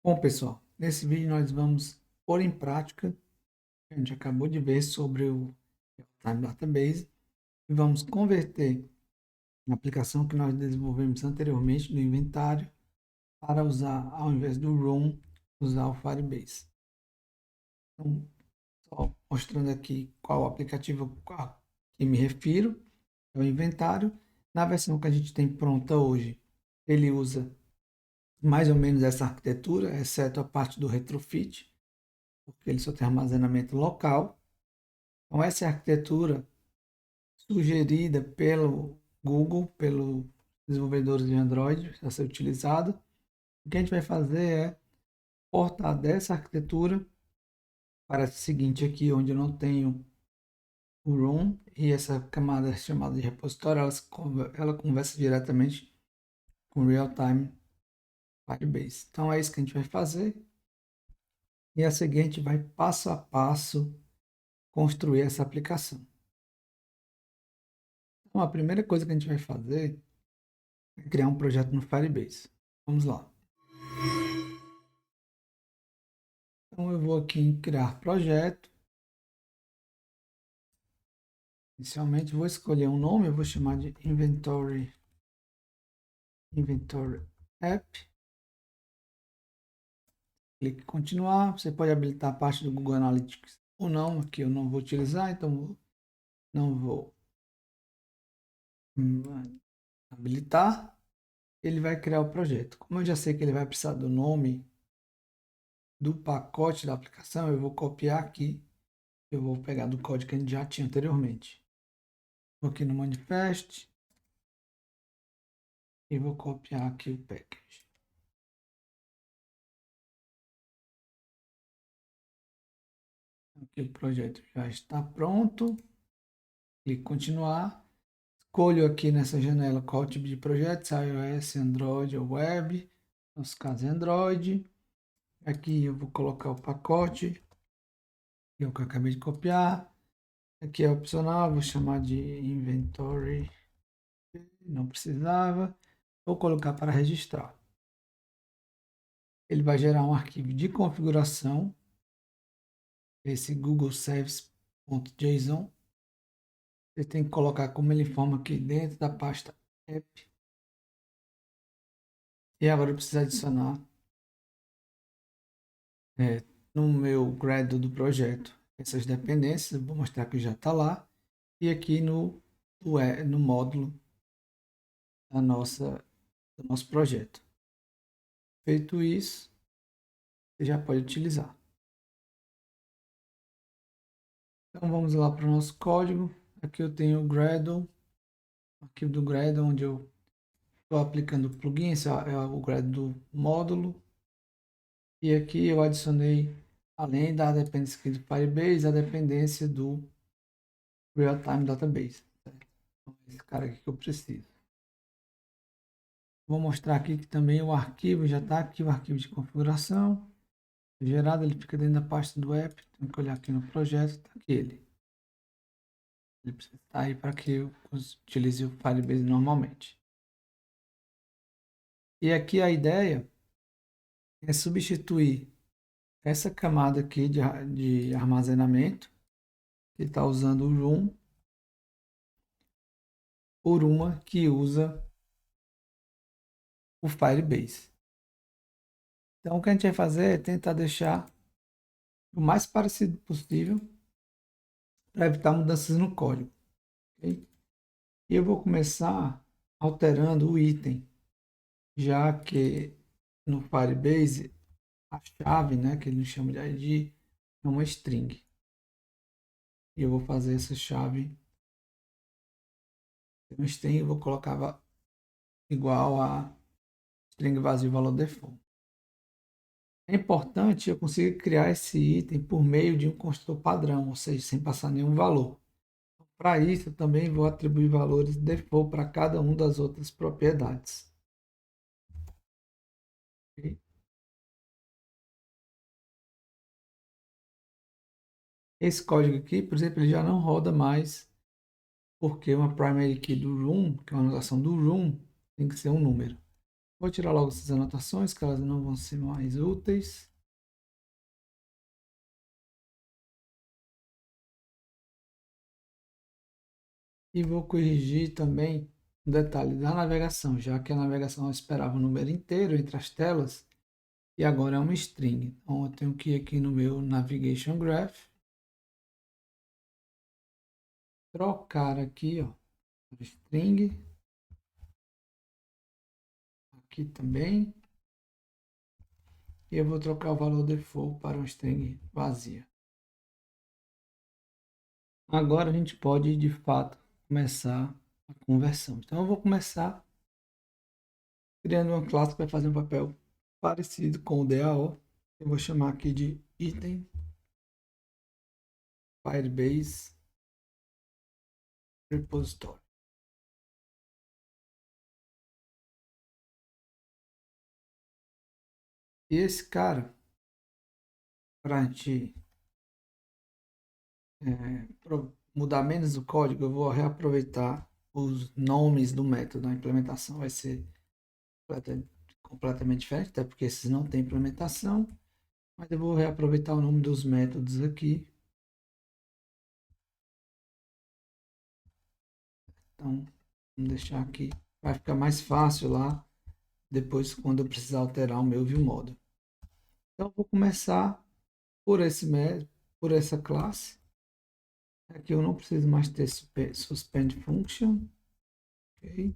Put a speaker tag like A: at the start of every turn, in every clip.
A: Bom, pessoal, nesse vídeo nós vamos pôr em prática o que a gente acabou de ver sobre o Time Database e vamos converter a aplicação que nós desenvolvemos anteriormente no inventário para usar, ao invés do Room, usar o Firebase. Então, só mostrando aqui qual aplicativo a que me refiro, é o inventário. Na versão que a gente tem pronta hoje, ele usa mais ou menos essa arquitetura, exceto a parte do retrofit, porque ele só tem armazenamento local. Então, essa é a arquitetura sugerida pelo Google, pelos desenvolvedores de Android, a ser utilizada. O que a gente vai fazer é portar dessa arquitetura para essa seguinte aqui, onde eu não tenho o ROM e essa camada chamada de repositório, ela conversa diretamente com o Real-Time Firebase. Então, é isso que a gente vai fazer. E a seguir, a gente vai passo a passo construir essa aplicação. Então, a primeira coisa que a gente vai fazer é criar um projeto no Firebase. Vamos lá. Então, eu vou aqui em criar projeto. Inicialmente, vou escolher um nome, eu vou chamar de Inventory App. Clique em continuar. Você pode habilitar a parte do Google Analytics ou não. Aqui eu não vou utilizar, então não vou habilitar. Ele vai criar o projeto. Como eu já sei que ele vai precisar do nome do pacote da aplicação, eu vou copiar aqui. Eu vou pegar do código que a gente já tinha anteriormente. Vou aqui no manifest e vou copiar aqui o package. Aqui o projeto já está pronto. Clique em continuar. Escolho aqui nessa janela qual tipo de projeto, se é iOS, Android ou Web. No nosso caso é Android. Aqui eu vou colocar o pacote que eu acabei de copiar. Aqui é opcional, vou chamar de Inventory. Não precisava. Vou colocar para registrar. Ele vai gerar um arquivo de configuração. Esse Google Service.json. Você tem que colocar como ele informa aqui dentro da pasta app. E agora eu preciso adicionar no meu Gradle do projeto essas dependências. Eu vou mostrar que já está lá. E aqui no módulo do nosso projeto. Feito isso, você já pode utilizar. Então vamos lá para o nosso código. Aqui eu tenho o Gradle, o arquivo do Gradle, onde eu estou aplicando o plugin, esse é o Gradle do módulo. E aqui eu adicionei, além da dependência aqui do Firebase, a dependência do Real-Time Database. Certo? Então, esse cara aqui que eu preciso. Vou mostrar aqui que também o arquivo já está aqui, o arquivo de configuração. Gerado, ele fica dentro da pasta do app. Tem que olhar aqui no projeto, está aqui ele. Ele precisa estar aí para que eu utilize o Firebase normalmente. E aqui a ideia é substituir essa camada aqui de armazenamento, que está usando o Room, por uma que usa o Firebase. Então, o que a gente vai fazer é tentar deixar o mais parecido possível para evitar mudanças no código. Okay? E eu vou começar alterando o item, já que no Firebase a chave, né, que ele chama de ID, é uma string. E eu vou fazer essa chave uma string, eu vou colocar igual a string vazio valor default. É importante eu conseguir criar esse item por meio de um construtor padrão, ou seja, sem passar nenhum valor. Para isso, eu também vou atribuir valores default para cada uma das outras propriedades. Okay? Esse código aqui, por exemplo, ele já não roda mais, porque uma primary key do room, que é uma anotação do room, tem que ser um número. Vou tirar logo essas anotações, que elas não vão ser mais úteis. E vou corrigir também um detalhe da navegação, já que a navegação eu esperava o número inteiro entre as telas, e agora é uma string. Então eu tenho que ir aqui no meu Navigation Graph, trocar aqui, ó, string, aqui também, e eu vou trocar o valor default para uma string vazia. Agora a gente pode, de fato, começar a conversão. Então eu vou começar criando uma classe que vai fazer um papel parecido com o DAO. Eu vou chamar aqui de item Firebase Repository. E esse cara, para a gente mudar menos o código, eu vou reaproveitar os nomes do método. A implementação vai ser completamente diferente, até porque esses não têm implementação. Mas eu vou reaproveitar o nome dos métodos aqui. Então, vamos deixar aqui. Vai ficar mais fácil lá, depois quando eu precisar alterar o meu viewModel. Então, eu vou começar por por essa classe. Aqui eu não preciso mais ter suspend function. Okay.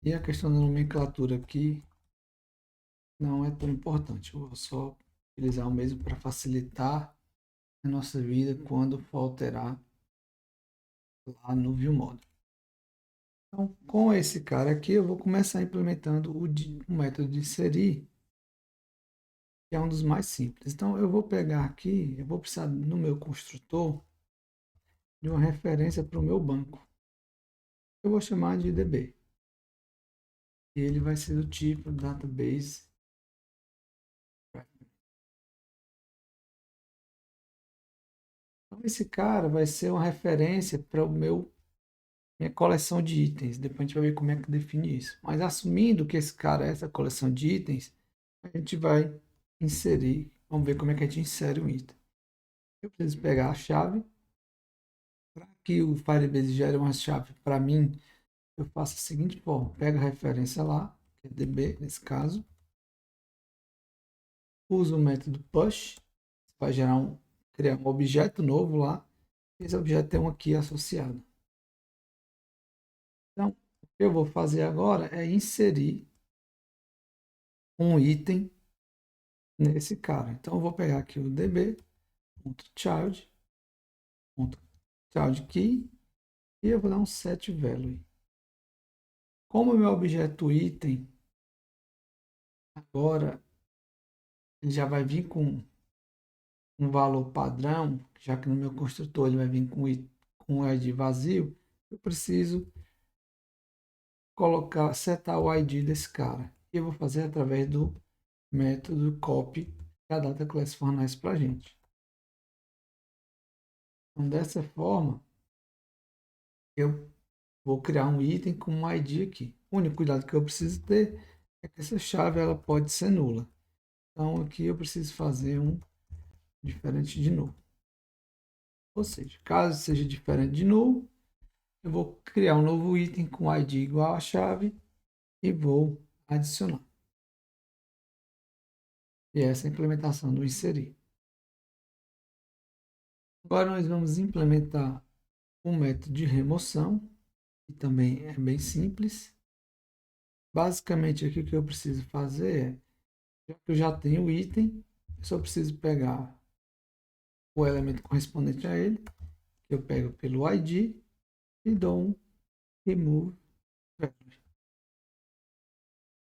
A: E a questão da nomenclatura aqui não é tão importante. Eu vou só utilizar o mesmo para facilitar a nossa vida quando for alterar lá no viewModel. Então, com esse cara aqui, eu vou começar implementando o método de inserir, que é um dos mais simples. Então, eu vou pegar aqui, eu vou precisar no meu construtor de uma referência para o meu banco. Eu vou chamar de DB. E ele vai ser do tipo database. Então, esse cara vai ser uma referência para minha coleção de itens. Depois a gente vai ver como é que define isso. Mas assumindo que esse cara é essa coleção de itens, a gente vai inserir. Vamos ver como é que a gente insere um item. Eu preciso pegar a chave. Para que o Firebase gere uma chave para mim, eu faço a seguinte forma. Pego a referência lá, que é DB nesse caso. Uso o método push. Vai criar um objeto novo lá. Esse objeto tem um aqui associado. Então, o que eu vou fazer agora é inserir um item nesse cara. Então, eu vou pegar aqui o db.child, child key, e eu vou dar um set value. Como o meu objeto item agora ele já vai vir com um valor padrão, já que no meu construtor ele vai vir com o ID vazio, eu preciso setar o ID desse cara. E eu vou fazer através do método copy que a data class fornece para a gente. Então, dessa forma, eu vou criar um item com um ID aqui. O único cuidado que eu preciso ter é que essa chave ela pode ser nula. Então, aqui eu preciso fazer um diferente de null. Ou seja, caso seja diferente de null, eu vou criar um novo item com ID igual a chave e vou adicionar. E essa é a implementação do inserir. Agora nós vamos implementar um método de remoção, que também é bem simples. Basicamente aqui o que eu preciso fazer já que eu já tenho o item, eu só preciso pegar o elemento correspondente a ele, que eu pego pelo ID e dou um remove value.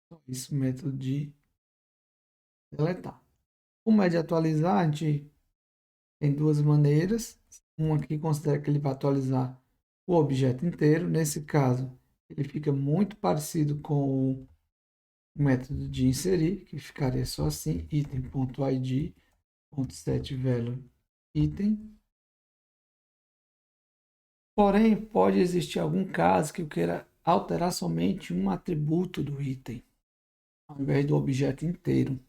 A: Então, isso é o método de deletar. O método de atualizar, a gente tem duas maneiras. Uma que considera que ele vai atualizar o objeto inteiro. Nesse caso, ele fica muito parecido com o método de inserir, que ficaria só assim, item.id.setValue item. Porém, pode existir algum caso que eu queira alterar somente um atributo do item, ao invés do objeto inteiro.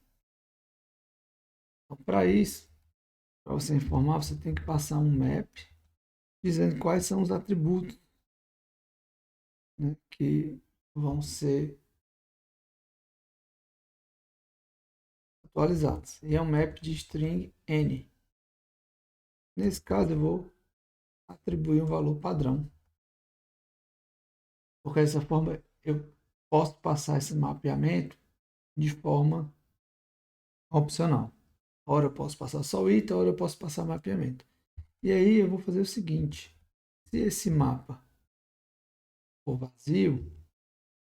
A: Então, para isso, para você informar, você tem que passar um map dizendo quais são os atributos, né, que vão ser atualizados. E é um map de string n. Nesse caso, eu vou atribuir um valor padrão, porque dessa forma eu posso passar esse mapeamento de forma opcional. Ora eu posso passar só o item, ora eu posso passar mapeamento. E aí eu vou fazer o seguinte: se esse mapa for vazio,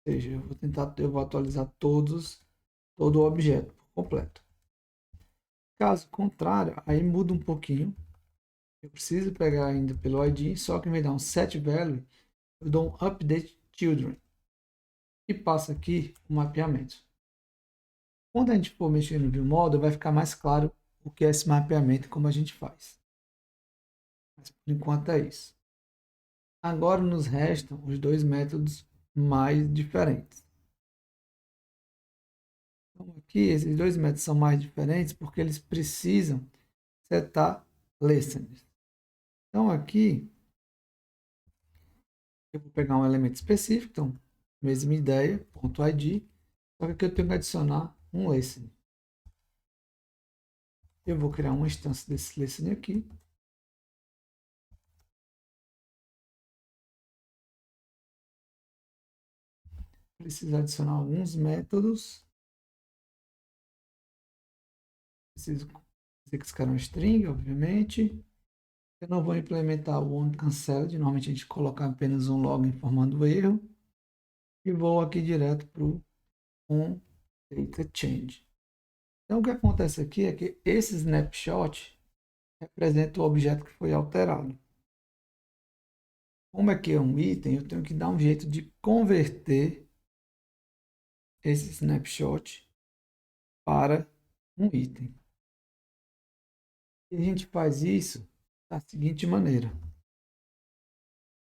A: ou seja, eu vou atualizar todo o objeto por completo. Caso contrário, aí muda um pouquinho. Eu preciso pegar ainda pelo ID, só que me dá um set value, eu dou um update children e passo aqui o mapeamento. Quando a gente for mexer no view model, vai ficar mais claro o que é esse mapeamento e como a gente faz. Mas por enquanto é isso. Agora nos restam os dois métodos mais diferentes. Então aqui esses dois métodos são mais diferentes porque eles precisam setar listeners. Então aqui eu vou pegar um elemento específico, então mesma ideia, ponto .id, só que aqui eu tenho que adicionar um listener. Eu vou criar uma instância desse listener aqui. Preciso adicionar alguns métodos. Preciso dizer que esse cara é um string, obviamente. Eu não vou implementar o onCancelled, normalmente a gente coloca apenas um log informando o erro. E vou aqui direto para o onDataChange. Então o que acontece aqui é que esse snapshot representa o objeto que foi alterado. Como aqui é um item, eu tenho que dar um jeito de converter esse snapshot para um item. E a gente faz isso da seguinte maneira.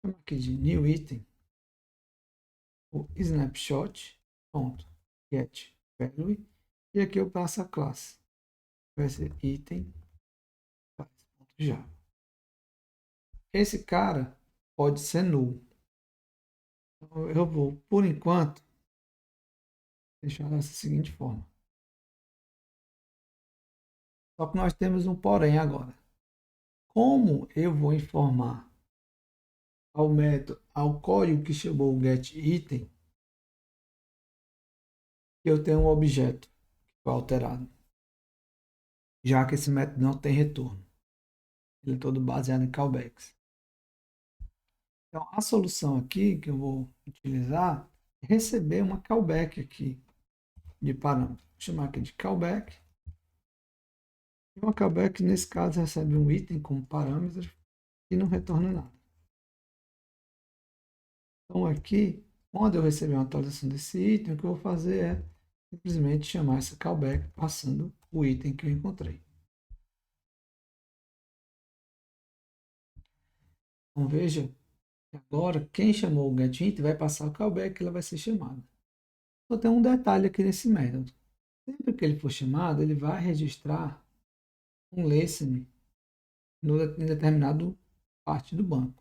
A: Chama aqui de new item, o snapshot.getValue, e aqui eu passo a classe. Vai ser item class.java. Esse cara pode ser null. Então, eu vou, por enquanto, deixar dessa seguinte forma. Só que nós temos um porém agora. Como eu vou informar ao método, ao código que chamou o getItem, que eu tenho um objeto que foi alterado, já que esse método não tem retorno. Ele é todo baseado em callbacks. Então, a solução aqui que eu vou utilizar é receber uma callback aqui de parâmetro. Vou chamar aqui de callback. E uma callback, nesse caso, recebe um item como parâmetro e não retorna nada. Então, aqui, quando eu receber uma atualização desse item, o que eu vou fazer é simplesmente chamar essa callback passando o item que eu encontrei. Então, veja que agora quem chamou o getInt vai passar o callback, ela vai ser chamada. Só tem um detalhe aqui nesse método. Sempre que ele for chamado, ele vai registrar um listener em determinado parte do banco.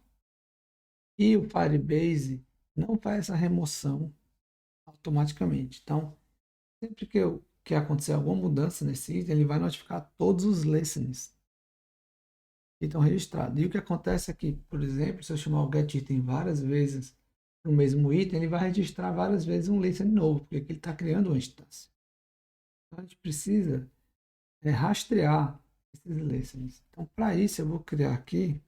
A: E o Firebase não faz essa remoção automaticamente. Então, sempre que acontecer alguma mudança nesse item, ele vai notificar todos os listeners que estão registrados. E o que acontece é que, por exemplo, se eu chamar o getItem várias vezes no mesmo item, ele vai registrar várias vezes um listener novo, porque ele está criando uma instância. Então, a gente precisa rastrear esses listeners. Então, para isso, eu vou criar aqui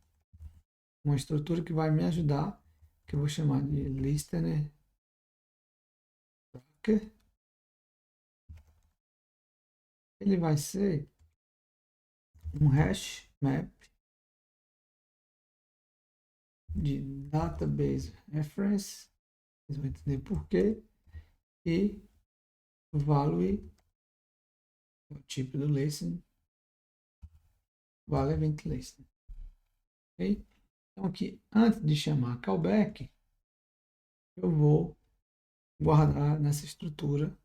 A: uma estrutura que vai me ajudar, que eu vou chamar de listener tracker. Ele vai ser um hash map de database reference, vocês vão entender por quê, e value, é o tipo do listener, value event listener. Ok? Então aqui, antes de chamar callback, eu vou guardar nessa estrutura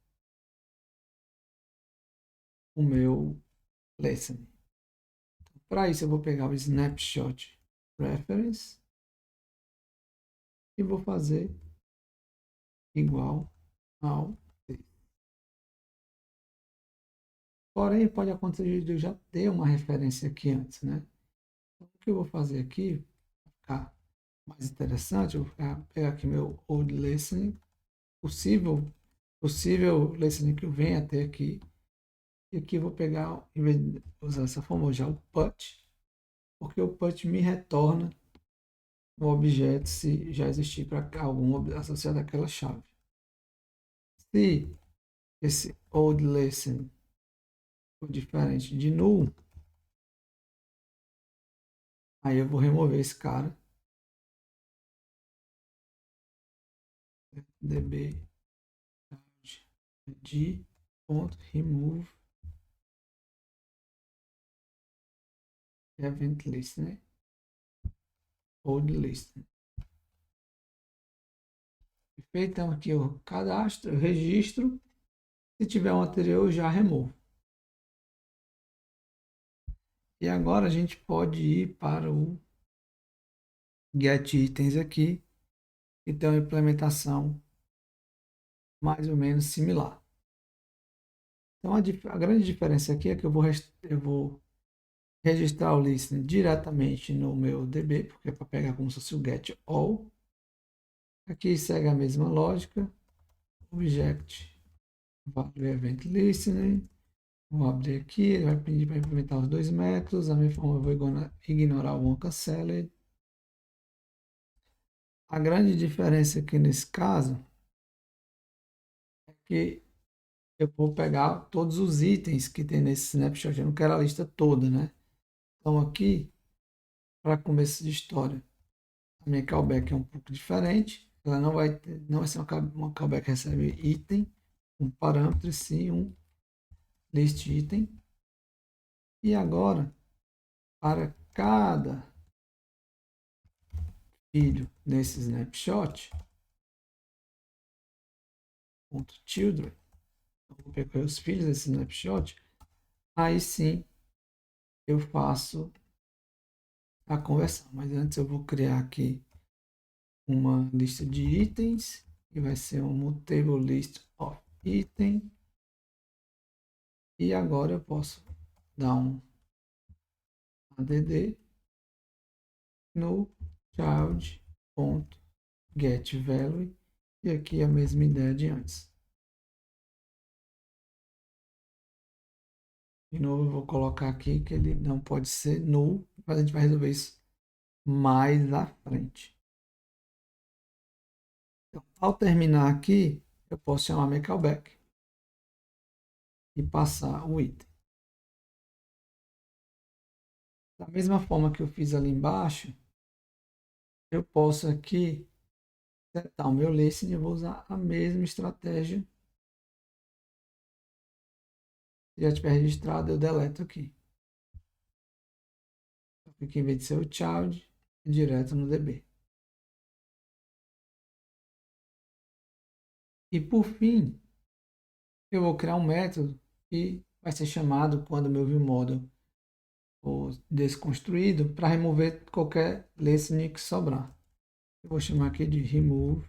A: o meu lesson. Para isso eu vou pegar o snapshot reference e vou fazer igual ao texto. Porém, pode acontecer de eu já ter uma referência aqui antes, né? Então, o que eu vou fazer aqui, para ficar mais interessante, eu vou pegar aqui meu old listening, possível listening que eu venha até aqui, e aqui eu vou pegar, em vez de usar essa forma, já o put, porque o put me retorna o objeto se já existir para algum associado àquela chave. Se esse old listening for diferente de null, aí eu vou remover esse cara, db d.remove event listener, old listener. Perfeito? Então aqui eu cadastro, eu registro, se tiver um anterior eu já removo. E agora a gente pode ir para o get itens aqui e tem uma implementação mais ou menos similar. Então a grande diferença aqui é que eu vou registrar o listener diretamente no meu DB, porque é para pegar como se fosse o get all. Aqui segue a mesma lógica, object value event listener. Vou abrir aqui, ele vai pedir para implementar os dois métodos. Da mesma forma, eu vou ignorar o onCancelled. A grande diferença aqui nesse caso é que eu vou pegar todos os itens que tem nesse snapshot. Eu não quero a lista toda, né? Então aqui, para começo de história, a minha callback é um pouco diferente. Ela não vai ser uma callback que recebe item, um parâmetro, sim um list item. E agora, para cada filho nesse snapshot, .children, eu vou pegar os filhos desse snapshot, aí sim eu faço a conversão. Mas antes eu vou criar aqui uma lista de itens, que vai ser um mutable list of item. E agora eu posso dar um add no child.getValue e aqui a mesma ideia de antes. De novo eu vou colocar aqui que ele não pode ser null, mas a gente vai resolver isso mais à frente. Então, ao terminar aqui, eu posso chamar meu callback e passar o item. Da mesma forma que eu fiz ali embaixo, eu posso aqui setar o meu listening, eu vou usar a mesma estratégia. Se já tiver registrado, eu deleto aqui. Aqui, em vez de ser o child, direto no DB. E por fim, eu vou criar um método que vai ser chamado quando o meu viewModel for desconstruído para remover qualquer listening que sobrar. Eu vou chamar aqui de remove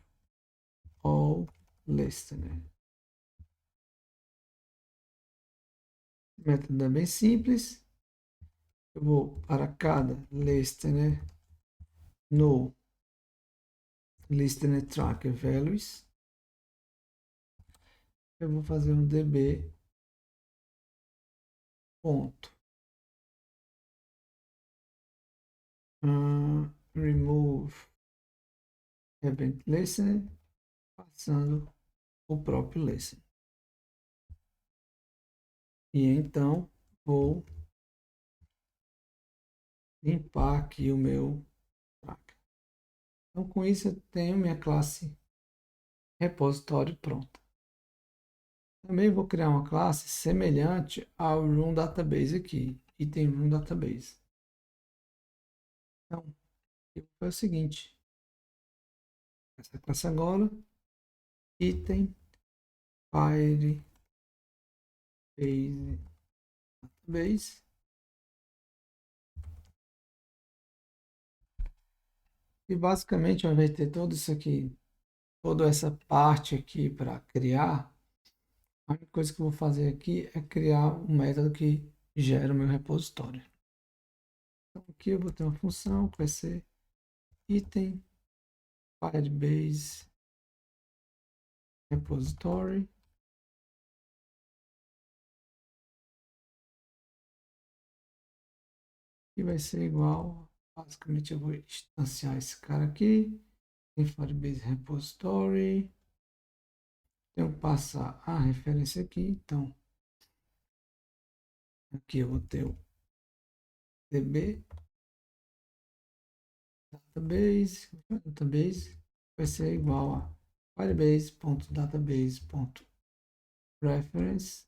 A: all listener. O método é bem simples. Eu vou para cada listener no listener tracker values. Eu vou fazer um db ponto remove event listener, passando o próprio listener. E então vou limpar aqui o meu tracker. Então com isso eu tenho minha classe repositório pronta. Também vou criar uma classe semelhante ao Room Database aqui, item Room Database. Então, Foi o seguinte, essa classe agora, item, Firebase, database, e basicamente ao invés de ter todo isso aqui, toda essa parte aqui para criar, a única coisa que eu vou fazer aqui é criar um método que gera o meu repositório. Então aqui eu vou ter uma função que vai ser item Firebase repository, e vai ser igual, basicamente eu vou instanciar esse cara aqui, em Firebase repository, tenho que passar a referência aqui, então aqui eu vou ter o db database vai ser igual a firebase.database.reference,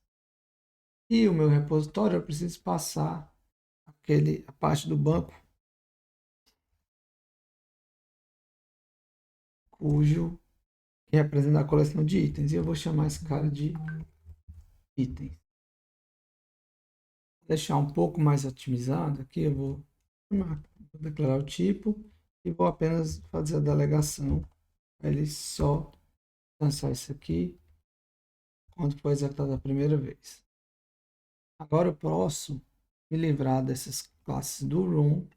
A: e o meu repositório eu preciso passar a parte do banco cujo que representa a coleção de itens, e eu vou chamar esse cara de itens. Vou deixar um pouco mais otimizado aqui, eu vou declarar o tipo e vou apenas fazer a delegação, ele só lançar isso aqui quando for executado a primeira vez. Agora eu posso me livrar dessas classes do room,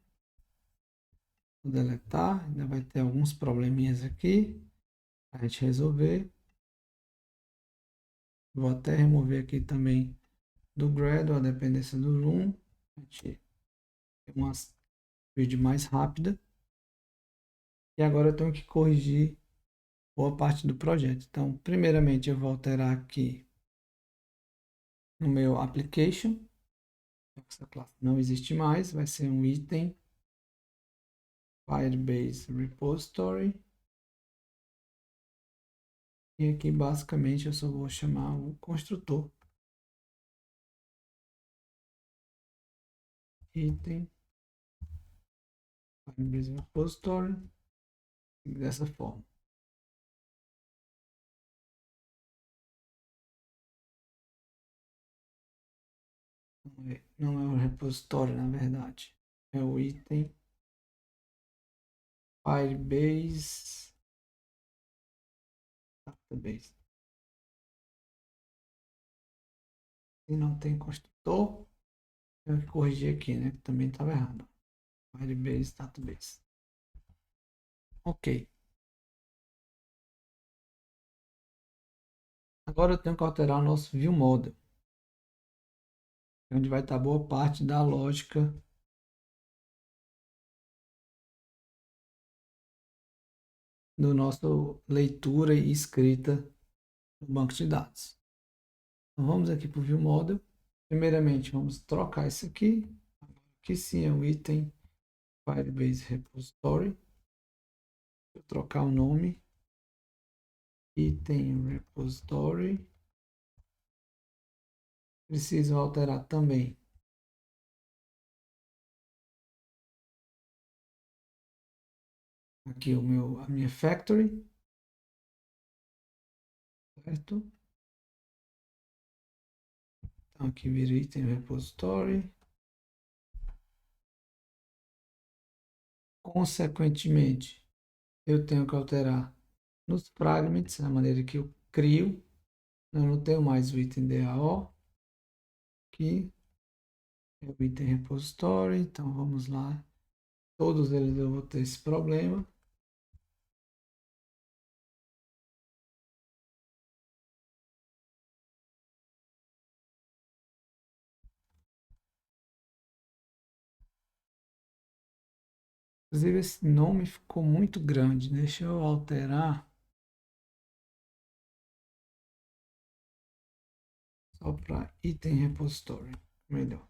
A: vou deletar, ainda vai ter alguns probleminhas aqui para a gente resolver. Vou até remover aqui também do Gradle a dependência do room, a gente tem uma build mais rápida. E agora eu tenho que corrigir boa parte do projeto. Então, primeiramente eu vou alterar aqui no meu application, essa classe não existe mais, vai ser um item Firebase repository. E aqui basicamente eu só vou chamar o construtor item Firebase repository dessa forma. Não é o repositório, na verdade. É o item Firebase database. E não tem construtor, tenho que corrigir aqui, né? Que também estava errado. Firebase database. Ok. Agora eu tenho que alterar o nosso view model, onde vai estar boa parte da lógica do nosso leitura e escrita do banco de dados. Então vamos aqui para o view model. Primeiramente vamos trocar isso aqui, que sim é o item Firebase repository. Vou trocar o nome, item repository. Preciso alterar também aqui a minha factory, certo? Então aqui vira item repository. Consequentemente, eu tenho que alterar nos fragments, na maneira que eu crio. Eu não tenho mais o item DAO, que é o item repository. Então vamos lá. Todos eles eu vou ter esse problema. Inclusive esse nome ficou muito grande. Deixa eu alterar só para item repository. Melhor.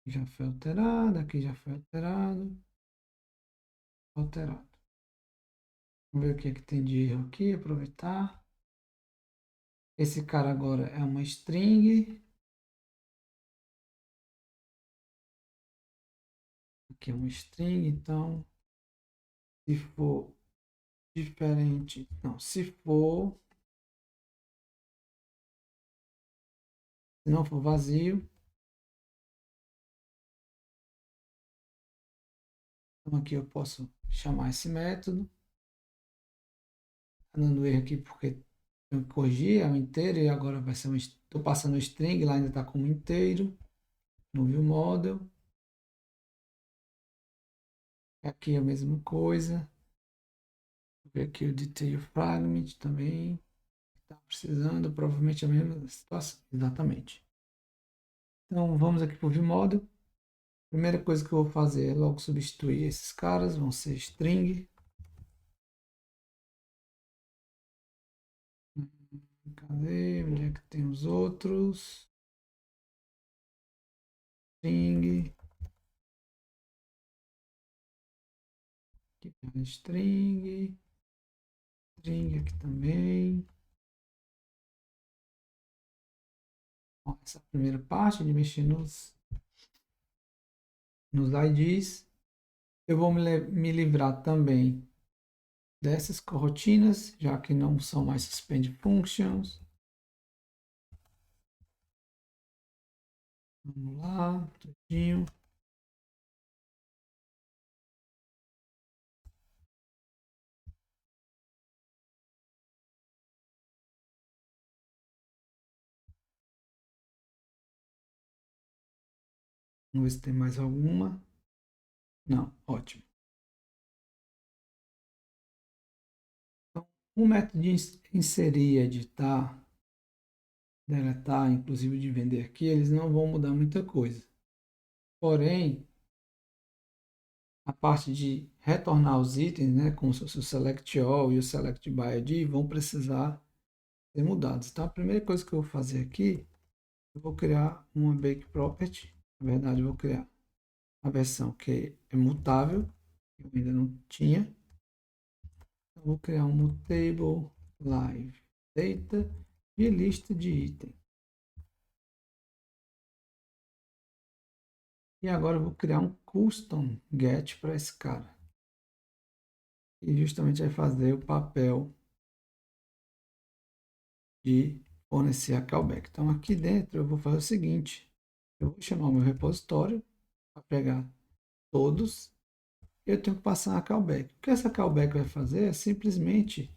A: Já foi alterado, aqui já foi alterado. Alterado. Vamos ver o que é que tem de erro aqui, aproveitar. Esse cara agora é uma string. Aqui é um string, então se for diferente, não, se não for vazio, então aqui eu posso chamar esse método. Tá dando erro aqui porque eu corrigi, é um inteiro e agora vai ser um, estou passando o string, lá ainda está como inteiro, no viewModel. Aqui é a mesma coisa. Vou ver aqui o detail fragment também. Está precisando, provavelmente a mesma situação. Exatamente. Então vamos aqui para o viewModel. Primeira coisa que eu vou fazer é logo substituir esses caras, vão ser string. Cadê? Onde é que tem os outros? String. Aqui tem string. String aqui também. Bom, essa é a primeira parte de mexer nos IDs. Eu vou me livrar também dessas coroutinas, já que não são mais suspend functions. Vamos lá, tudinho. Vamos ver se tem mais alguma. Não, ótimo. Então, o método de inserir, editar, deletar, inclusive de vender aqui, eles não vão mudar muita coisa. Porém, a parte de retornar os itens, né, como se fosse o select all e o select by ID, vão precisar ser mudados. Então, a primeira coisa que eu vou fazer aqui, eu vou criar uma bake property. Na verdade, eu vou criar a versão que é mutável, que eu ainda não tinha. Eu vou criar um mutable live data e lista de item. E agora eu vou criar um custom get para esse cara. E justamente vai fazer o papel de fornecer a callback. Então aqui dentro eu vou fazer o seguinte. Eu vou chamar o meu repositório para pegar todos. Eu tenho que passar uma callback. O que essa callback vai fazer é simplesmente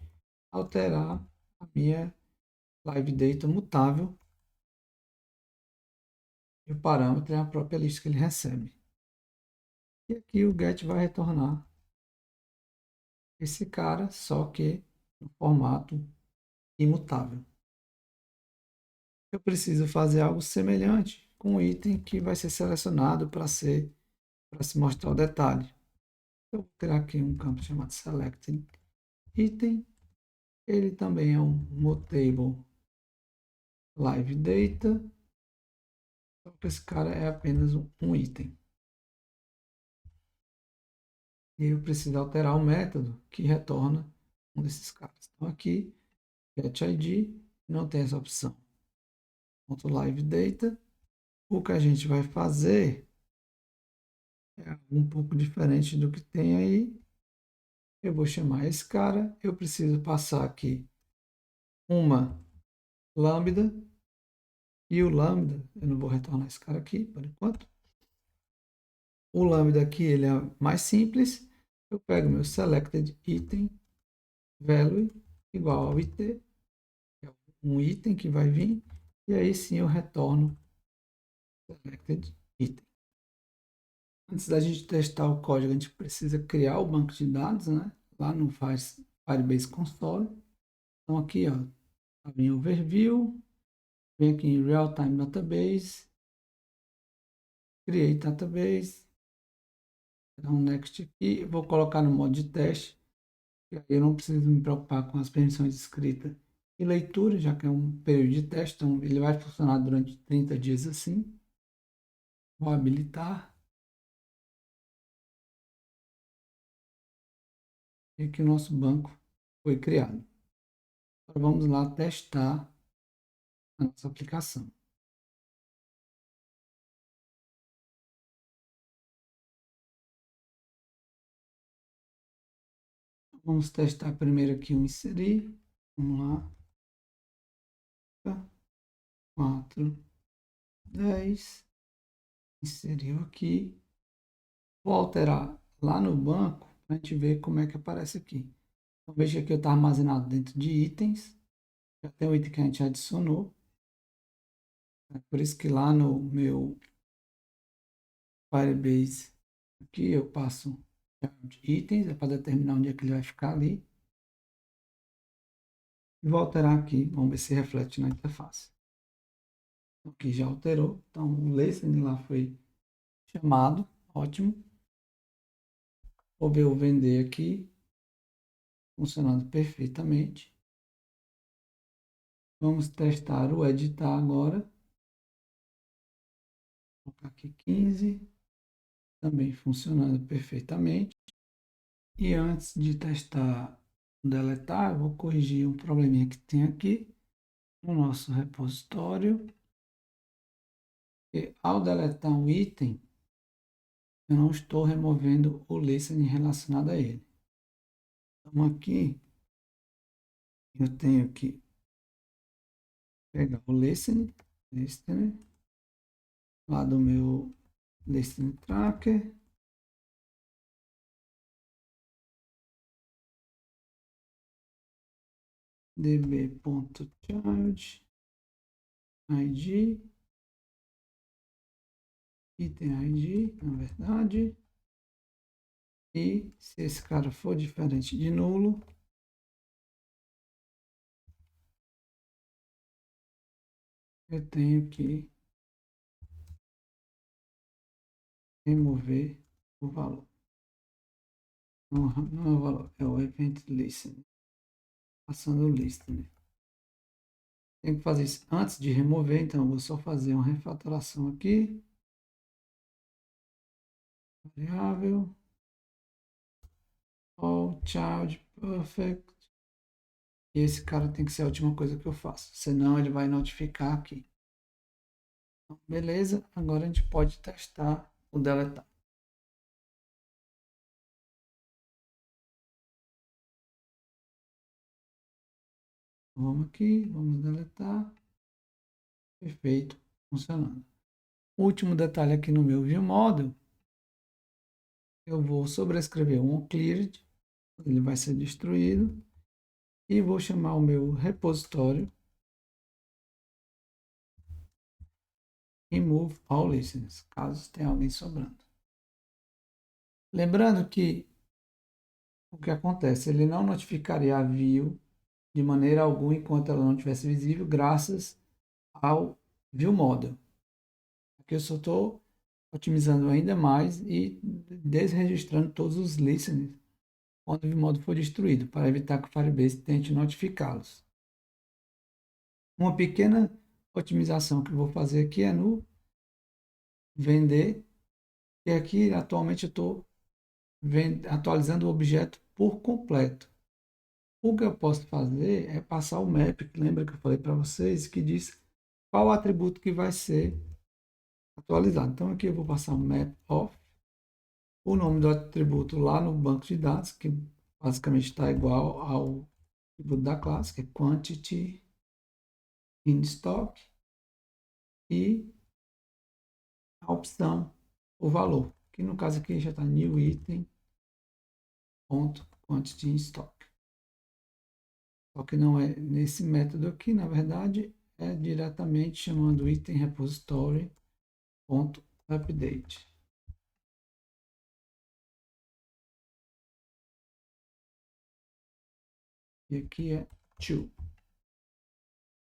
A: alterar a minha live data mutável. E o parâmetro é a própria lista que ele recebe. E aqui o get vai retornar esse cara, só que no formato imutável. Eu preciso fazer algo semelhante com o item que vai ser selecionado para se mostrar o detalhe. Eu vou criar aqui um campo chamado select item. Ele também é um mutable live data. Só que esse cara é apenas um item. E eu preciso alterar o método que retorna um desses caras. Então aqui, getID, não tem essa opção. .live data. O que a gente vai fazer é um pouco diferente do que tem aí. Eu vou chamar esse cara. Eu preciso passar aqui uma lambda. E o lambda, eu não vou retornar esse cara aqui por enquanto. O lambda aqui ele é mais simples. Eu pego meu selected item value igual ao it, que é um item que vai vir, e aí sim eu retorno selected item. Antes da gente testar o código, a gente precisa criar o banco de dados, né? Lá no Firebase Console. Então aqui, ó, tá em Overview, vem aqui em Real Time Database, Create Database, então Next aqui, vou colocar no modo de teste, e aí eu não preciso me preocupar com as permissões de escrita e leitura, já que é um período de teste, então ele vai funcionar durante 30 dias assim. Vou habilitar. E aqui o nosso banco foi criado. Agora vamos lá testar a nossa aplicação. Vamos testar primeiro aqui o inserir. Vamos lá. 4, 10. Inseriu aqui. Vou alterar lá no banco para a gente ver como é que aparece aqui. Então, veja que eu está armazenado dentro de itens. Já tem o item que a gente adicionou. É por isso que lá no meu Firebase, aqui eu passo itens, é para determinar onde é que ele vai ficar ali. E vou alterar aqui, vamos ver se reflete na interface. Aqui já alterou, então o listening lá foi chamado, ótimo. Vou ver o vender aqui, funcionando perfeitamente. Vamos testar o editar agora. Vou colocar aqui 15, também funcionando perfeitamente. E antes de testar o deletar, eu vou corrigir um probleminha que tem aqui no nosso repositório. E ao deletar um item, eu não estou removendo o listening relacionado a ele. Então aqui, eu tenho que pegar o listening lá do meu listening tracker. db.child id item id, na verdade. E se esse cara for diferente de nulo, eu tenho que remover o valor. Não, não é o valor, é o event listening. Passando o listening. Tem que fazer isso antes de remover, então eu vou só fazer uma refatoração aqui. Variável. All child perfect. E esse cara tem que ser a última coisa que eu faço, senão ele vai notificar aqui. Então, beleza, agora a gente pode testar o deletar. Vamos aqui, vamos deletar. Perfeito, funcionando. Último detalhe aqui no meu ViewModel, eu vou sobrescrever um oncleared, ele vai ser destruído, e vou chamar o meu repositório remove all listeners, caso tenha alguém sobrando. Lembrando que o que acontece, ele não notificaria a view de maneira alguma enquanto ela não estivesse visível, graças ao ViewModel. Aqui eu só estou otimizando ainda mais e desregistrando todos os listeners quando o ViewModel for destruído, para evitar que o Firebase tente notificá-los. Uma pequena otimização que eu vou fazer aqui é no vender, e aqui atualmente eu estou atualizando o objeto por completo. O que eu posso fazer é passar o map, que lembra que eu falei para vocês, que diz qual atributo que vai ser atualizado. Então aqui eu vou passar o map of, o nome do atributo lá no banco de dados, que basicamente está igual ao atributo da classe, que é quantity in stock, e a opção, o valor, que no caso aqui já está new item ponto quantity in stock. Só que não é nesse método aqui, na verdade, é diretamente chamando item repository ponto update. E aqui é to.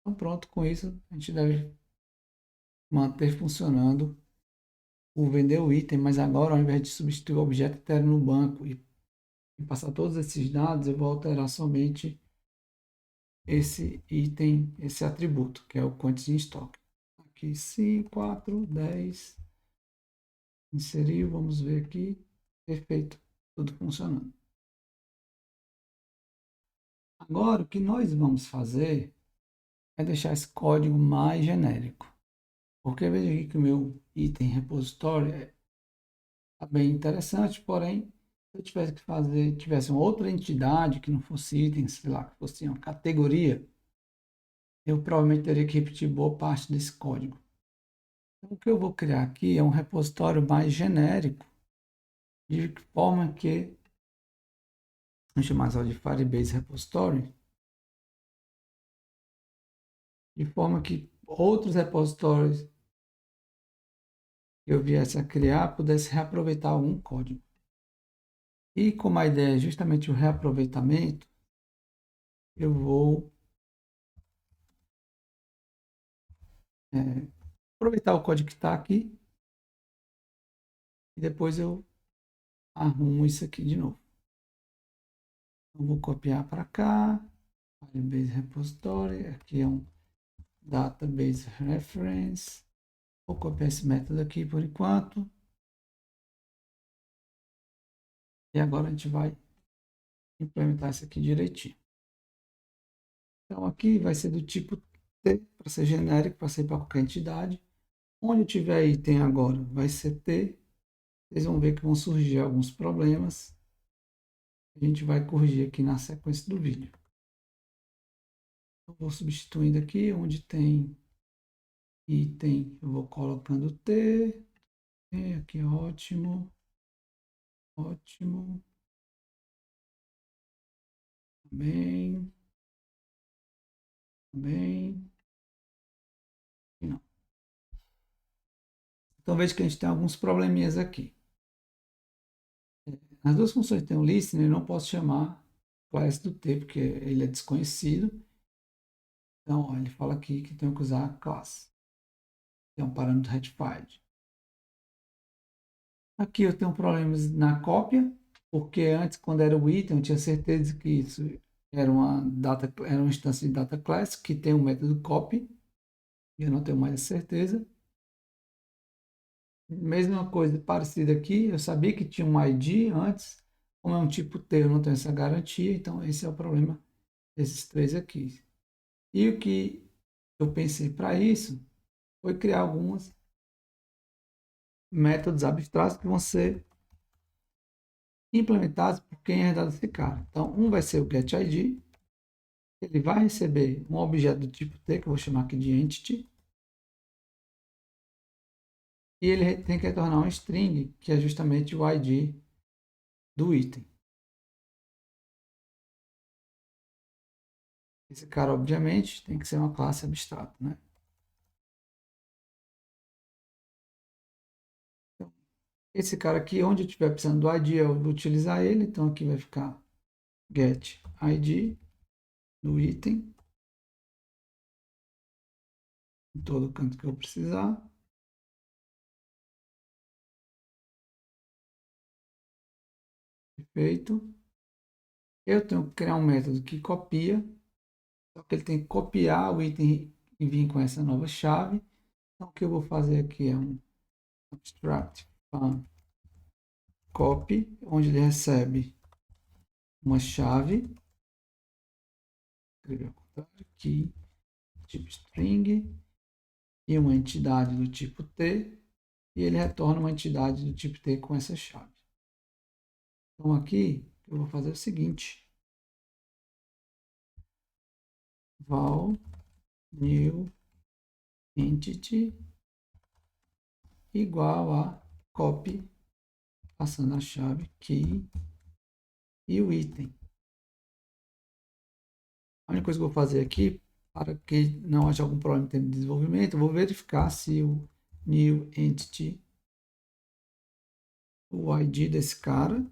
A: Então pronto, com isso a gente deve manter funcionando o vender o item, mas agora ao invés de substituir o objeto interno no banco e passar todos esses dados, eu vou alterar somente esse item, esse atributo, que é o quantity in stock. Aqui 5, 4, 10, inseriu, vamos ver aqui, perfeito, tudo funcionando. Agora o que nós vamos fazer é deixar esse código mais genérico. Porque veja aqui que o meu item repositório está bem interessante, porém Se eu tivesse que fazer, tivesse uma outra entidade que não fosse item, sei lá, que fosse uma categoria, eu provavelmente teria que repetir boa parte desse código. Então, o que eu vou criar aqui é um repositório mais genérico, de forma que, vamos chamar só de Firebase Repository, de forma que outros repositórios que eu viesse a criar pudesse reaproveitar algum código. E como a ideia é justamente o reaproveitamento, eu vou aproveitar o código que está aqui e depois eu arrumo isso aqui de novo. Eu vou copiar para cá, Firebase Repository, aqui é um Database Reference. Vou copiar esse método aqui por enquanto. E agora a gente vai implementar isso aqui direitinho. Então aqui vai ser do tipo T, para ser genérico, para ser para qualquer entidade. Onde tiver item agora vai ser T. Vocês vão ver que vão surgir alguns problemas. A gente vai corrigir aqui na sequência do vídeo. Eu vou substituindo aqui onde tem item, eu vou colocando T. Aqui ótimo. Ótimo. Bem. Bem. Não. Então veja que a gente tem alguns probleminhas aqui. As duas funções que tem o listener, eu não posso chamar class do T, porque ele é desconhecido. Então, ó, ele fala aqui que tenho que usar class. É um parâmetro rettified. Aqui eu tenho problemas na cópia, porque antes, quando era o item, eu tinha certeza que isso era uma instância de data class que tem um método copy. E eu não tenho mais certeza. Mesma coisa parecida aqui, eu sabia que tinha um ID antes, como é um tipo T, eu não tenho essa garantia, então esse é o problema desses três aqui. E o que eu pensei para isso foi criar alguns métodos abstratos que vão ser implementados por quem é dado esse cara. Então, um vai ser o getID, ele vai receber um objeto do tipo T, que eu vou chamar aqui de entity, e ele tem que retornar um string, que é justamente o ID do item. Esse cara, obviamente, tem que ser uma classe abstrata, né? Então, esse cara aqui, onde eu estiver precisando do ID, eu vou utilizar ele. Então, aqui vai ficar get ID do item, em todo canto que eu precisar. Perfeito. Eu tenho que criar um método que copia, só que ele tem que copiar o item e vir com essa nova chave. Então, o que eu vou fazer aqui é um abstract fun copy, onde ele recebe uma chave, aqui, tipo string, e uma entidade do tipo T, e ele retorna uma entidade do tipo T com essa chave. Então aqui eu vou fazer o seguinte: val new entity igual a copy, passando a chave key e o item. A única coisa que eu vou fazer aqui, para que não haja algum problema em termos de desenvolvimento, eu vou verificar se o new entity, o ID desse cara,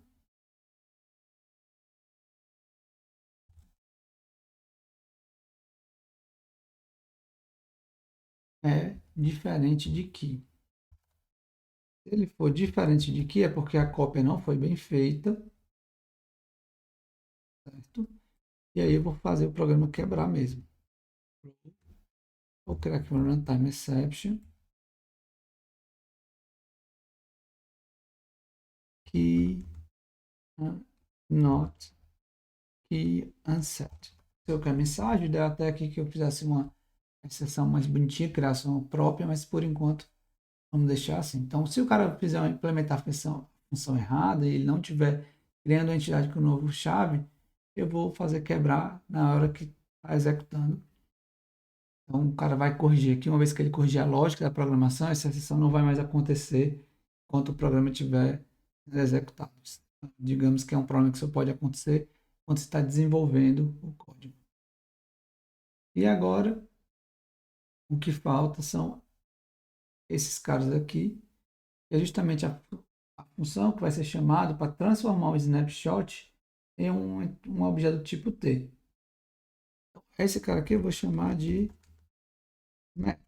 A: é diferente de key. Se ele for diferente de key, é porque a cópia não foi bem feita, certo? E aí eu vou fazer o programa quebrar mesmo. Vou criar aqui um runtime exception, key not key unset. Se eu quero mensagem, deu até aqui que eu fizesse uma exceção mais bonitinha, criasse uma própria, mas por enquanto vamos deixar assim. Então, se o cara fizer implementar a função errada e ele não tiver criando a entidade com o novo chave, eu vou fazer quebrar na hora que está executando. Então, o cara vai corrigir aqui. Uma vez que ele corrigir a lógica da programação, essa exceção não vai mais acontecer enquanto o programa estiver executado. Digamos que é um problema que só pode acontecer quando você está desenvolvendo o código. E agora, o que falta são esses caras aqui, que é justamente a função que vai ser chamada para transformar o snapshot em um objeto do tipo T. Esse cara aqui eu vou chamar de map.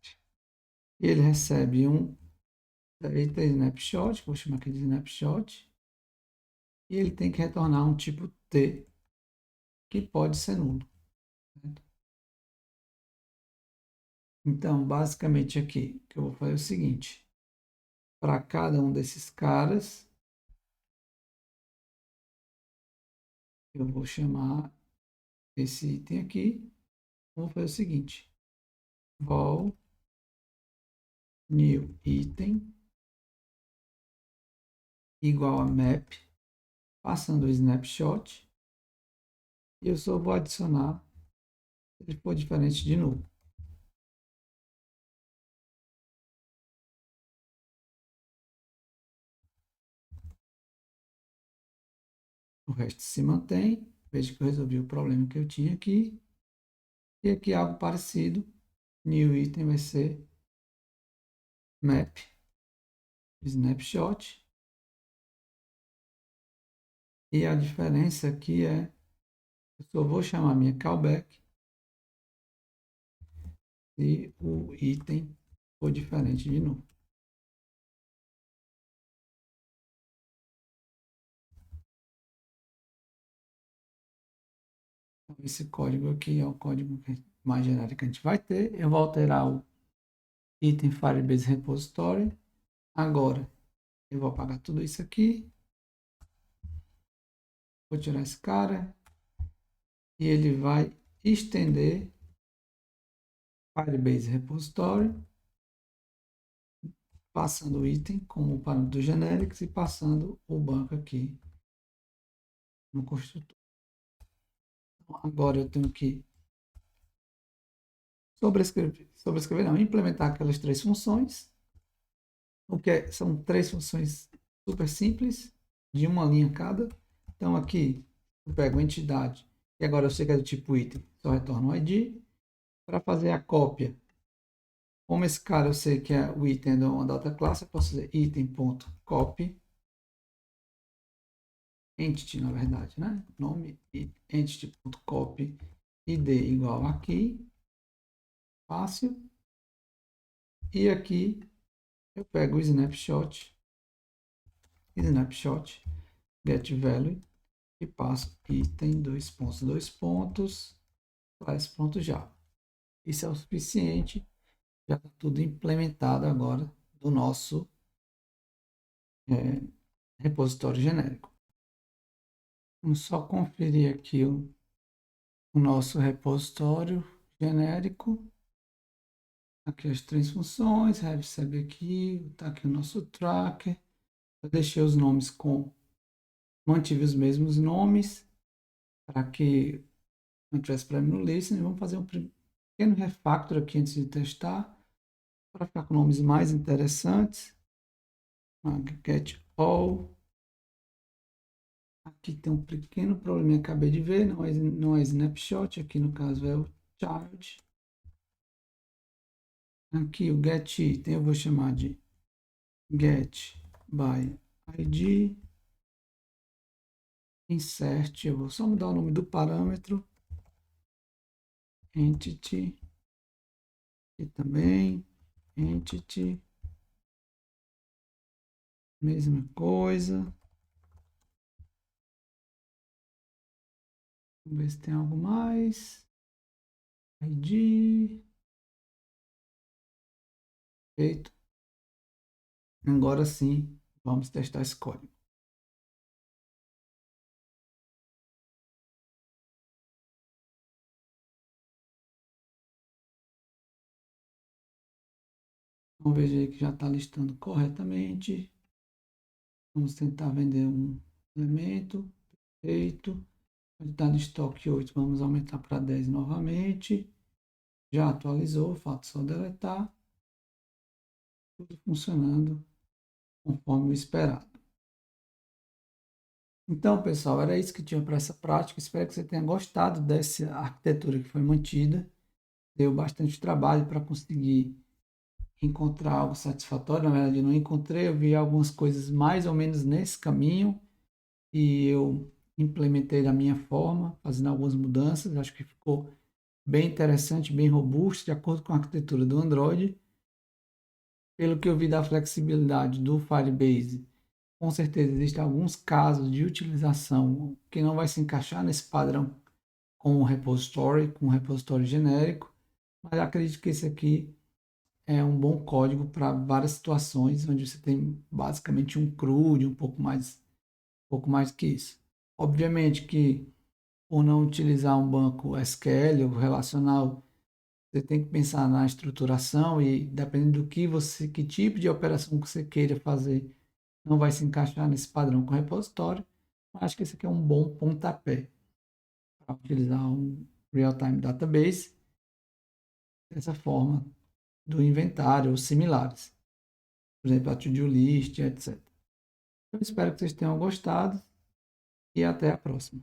A: E ele recebe um data snapshot, vou chamar aqui de snapshot, e ele tem que retornar um tipo T, que pode ser nulo. Certo? Então, basicamente aqui, o que eu vou fazer é o seguinte, para cada um desses caras, eu vou chamar esse item aqui, vou fazer o seguinte, vol new item igual a map, passando o snapshot, e eu só vou adicionar se ele for diferente de nulo. O resto se mantém. Veja que eu resolvi o problema que eu tinha aqui. E aqui algo parecido. New item vai ser map snapshot. E a diferença aqui é, eu só vou chamar minha callback se o item for diferente de novo. Então, esse código aqui é o código mais genérico que a gente vai ter. Eu vou alterar o item Firebase Repository. Agora, eu vou apagar tudo isso aqui. Vou tirar esse cara. E ele vai estender Firebase Repository, passando o item como parâmetro genérico e passando o banco aqui no construtor. Então, agora eu tenho que sobrescrever não, implementar aquelas três funções, são três funções super simples, de uma linha cada. Então aqui eu pego a entidade, e agora eu sei que é do tipo item, só retorno o ID. Para fazer a cópia, como esse cara eu sei que é o item de uma data classe, eu posso fazer item.copy entity, na verdade, né? Nome entity.copy id igual aqui, fácil. E aqui eu pego o snapshot get value e passo item dois pontos class.java. Isso é o suficiente, já está tudo implementado agora do nosso repositório genérico. Vamos só conferir aqui o nosso repositório genérico. Aqui as três funções, recebe aqui, está aqui o nosso tracker. Eu deixei os nomes mantive os mesmos nomes, para que não tivesse problema no listening. Vamos fazer um pequeno refactor aqui antes de testar, para ficar com nomes mais interessantes. Get all. Aqui tem um pequeno problema que acabei de ver, não é snapshot, aqui no caso é o child. Aqui o get item eu vou chamar de get by id. Insert, eu vou só mudar o nome do parâmetro. Entity. E também entity. Mesma coisa. Vamos ver se tem algo mais. ID. Feito. Agora sim, vamos testar esse código. Vamos ver aí que já está listando corretamente. Vamos tentar vender um elemento. Feito. Quantidade de estoque 8, vamos aumentar para 10 novamente. Já atualizou, falta só deletar. Tudo funcionando conforme o esperado. Então, pessoal, era isso que tinha para essa prática. Espero que você tenha gostado dessa arquitetura que foi mantida. Deu bastante trabalho para conseguir encontrar algo satisfatório. Na verdade, eu não encontrei, eu vi algumas coisas mais ou menos nesse caminho e eu implementei da minha forma, fazendo algumas mudanças. Acho que ficou bem interessante, bem robusto, de acordo com a arquitetura do Android. Pelo que eu vi da flexibilidade do Firebase, com certeza existem alguns casos de utilização que não vai se encaixar nesse padrão com um repositório genérico, mas acredito que esse aqui é um bom código para várias situações onde você tem basicamente um CRUD, um pouco mais que isso. Obviamente que por não utilizar um banco SQL ou relacional, você tem que pensar na estruturação e dependendo do que você, que tipo de operação que você queira fazer, não vai se encaixar nesse padrão com repositório. Mas acho que esse aqui é um bom pontapé para utilizar um real-time database dessa forma do inventário ou similares. Por exemplo, a to-do list, etc. Eu espero que vocês tenham gostado e até a próxima.